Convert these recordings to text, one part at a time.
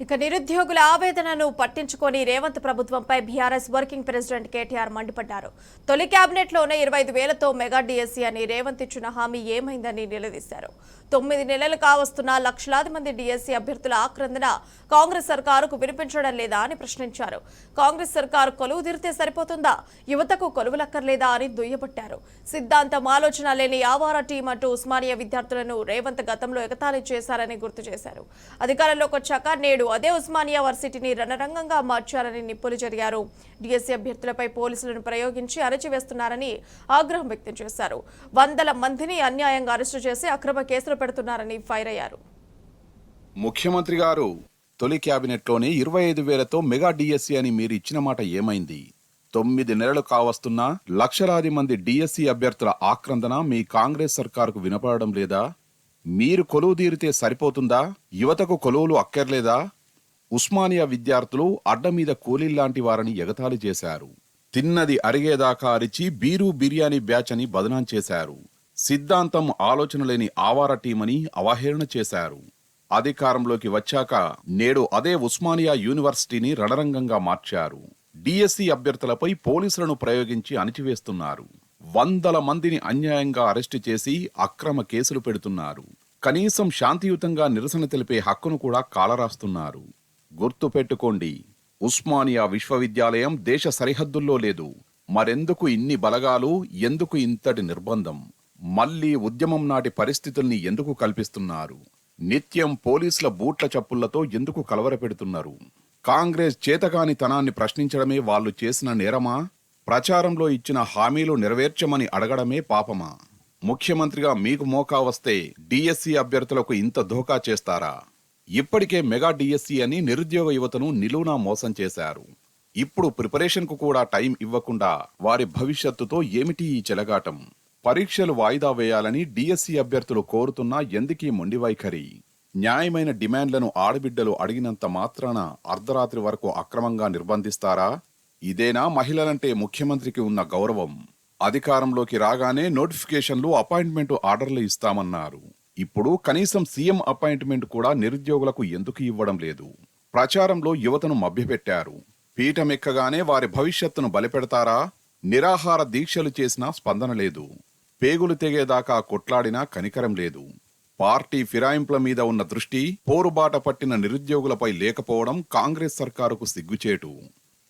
ఇక నిరుద్యోగుల ఆవేదనను పట్టించుకొని రేవంత్ ప్రభుత్వంపై బీఆర్ఎస్ వర్కింగ్ ప్రెసిడెంట్ కేటీఆర్ మండిపడ్డారు. తొలి కేబినెట్లోనే 25,000తో మెగా డిఎస్సీ అని రేవంత్ ఇచ్చిన హామీ ఏమైందని నిలదీశారు. 9 నెలలు కావస్తున్న లక్షలాది మంది డిఎస్సీ అభ్యర్థుల ఆక్రందన కాంగ్రెస్ సర్కారుకు వినిపించడం లేదా అని ప్రశ్నించారు. కాంగ్రెస్ సర్కారు కొలువు తీరితే సరిపోతుందా, యువతకు కొలువులక్కర్లేదా అని దుయ్యబట్టారు. సిద్ధాంతం ఆలోచన లేని ఆవారా టీం అంటూ ఉస్మానియా విద్యార్థులను రేవంత్ గతంలో ఎగతాళి చేశారని గుర్తు చేశారు. అధికారంలోకి వచ్చాక నేడు అదే ఉస్మానియా వర్సిటీని రణరంగంగా మార్చారని నిప్పులు జరిగారు. డిఎస్సీ అభ్యర్థులపై పోలీసులను ప్రయోగించి అణచివేస్తున్నారని ఆగ్రహం వ్యక్తం చేశారు. వందల మందిని అన్యాయంగా అరెస్టు చేసి అక్రమ కేసులు పెడుతున్నారని ఫైర్ అయ్యారు. ముఖ్యమంత్రి గారు, తొలి క్యాబినెట్లోనే 25,000తో మెగా డిఎస్సీ అని మీరు ఇచ్చిన మాట ఏమైంది? 9 నెలలు కావస్తున్నా లక్షలాది మంది డిఎస్సీ అభ్యర్థుల ఆక్రందన మీ కాంగ్రెస్ సర్కారుకు వినపడడం లేదా? మీరు కొలువు తీరితే సరిపోతుందా, యువతకు కొలువులు అక్కర్లేదా? ఉస్మానియా విద్యార్థులు అడ్డ మీద కూలీల్లాంటి వారని ఎగతాళి చేశారు. తిన్నది అరిగేదాకా అరిచి బీరు బిర్యానీ బ్యాచ్ అని బదనాం చేశారు. సిద్ధాంతం ఆలోచన లేని ఆవార టీమని అవహేళన చేశారు. అధికారంలోకి వచ్చాక నేడు అదే ఉస్మానియా యూనివర్సిటీని రణరంగంగా మార్చారు. డిఎస్సీ అభ్యర్థులపై పోలీసులను ప్రయోగించి అణిచివేస్తున్నారు. వందల మందిని అన్యాయంగా అరెస్టు చేసి అక్రమ కేసులు పెడుతున్నారు. కనీసం శాంతియుతంగా నిరసన తెలిపే హక్కును కూడా కాలరాస్తున్నారు. గుర్తుపెట్టుకోండి, ఉస్మానియా విశ్వవిద్యాలయం దేశ సరిహద్దుల్లో లేదు. మరెందుకు ఇన్ని బలగాలు, ఎందుకు ఇంతటి నిర్బంధం? మళ్లీ ఉద్యమం నాటి పరిస్థితుల్ని ఎందుకు కల్పిస్తున్నారు? నిత్యం పోలీసుల బూట్ల చప్పుళ్లతో ఎందుకు కలవరపెడుతున్నారు? కాంగ్రెస్ చేతకాని తనాన్ని ప్రశ్నించడమే వాళ్లు చేసిన నేరమా? ప్రచారంలో ఇచ్చిన హామీలు నెరవేర్చమని అడగడమే పాపమా? ముఖ్యమంత్రిగా మీకు మోకా వస్తే డిఎస్సీ అభ్యర్థులకు ఇంత ధోకా చేస్తారా? ఇప్పటికే మెగా డిఎస్సీ అని నిరుద్యోగ యువతను నిలువునా మోసం చేశారు. ఇప్పుడు ప్రిపరేషన్కు కూడా టైం ఇవ్వకుండా వారి భవిష్యత్తుతో ఏమిటి ఈ చెలగాటం? పరీక్షలు వాయిదా వేయాలని డిఎస్సీ అభ్యర్థులు కోరుతున్నా ఎందుకీ మొండి వైఖరి? న్యాయమైన డిమాండ్లను ఆడబిడ్డలు అడిగినంత మాత్రాన అర్ధరాత్రి వరకు అక్రమంగా నిర్బంధిస్తారా? ఇదేనా మహిళలంటే ముఖ్యమంత్రికి ఉన్న గౌరవం? అధికారంలోకి రాగానే నోటిఫికేషన్లు, అపాయింట్మెంట్ ఆర్డర్లు ఇస్తామన్నారు. ఇప్పుడు కనీసం సీఎం అపాయింట్మెంట్ కూడా నిరుద్యోగులకు ఎందుకు ఇవ్వడం లేదు? ప్రచారంలో యువతను మభ్యపెట్టారు. పీఠమెక్కగానే వారి భవిష్యత్తును బలిపెడతారా? నిరాహార దీక్షలు చేసినా స్పందన లేదు. పేగులు తెగేదాకా కొట్లాడినా కనికరం లేదు. పార్టీ ఫిరాయింపుల మీద ఉన్న దృష్టి పోరుబాట పట్టిన నిరుద్యోగులపై లేకపోవడం కాంగ్రెస్ సర్కారుకు సిగ్గుచేటు.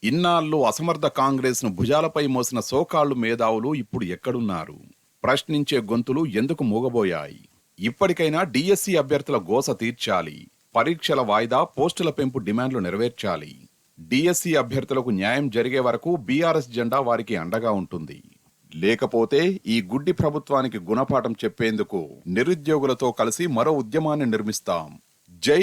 ఇన్నాళ్ళు అసమర్థ కాంగ్రెస్ ను భుజాలపై మోసిన సోకాళ్లు మేధావులు ఇప్పుడు ఎక్కడున్నారు? ప్రశ్నించే గొంతులు ఎందుకు మూగబోయాయి? ఇప్పటికైనా డిఎస్సీ అభ్యర్థుల గోస తీర్చాలి. పరీక్షల వాయిదా, పోస్టుల పెంపు డిమాండ్లు నెరవేర్చాలి. డిఎస్సీ అభ్యర్థులకు న్యాయం జరిగే వరకు బీఆర్ఎస్ జెండా వారికి అండగా ఉంటుంది. లేకపోతే ఈ గుడ్డి ప్రభుత్వానికి గుణపాఠం చెప్పేందుకు నిరుద్యోగులతో కలిసి మరో ఉద్యమాన్ని నిర్మిస్తాం. జై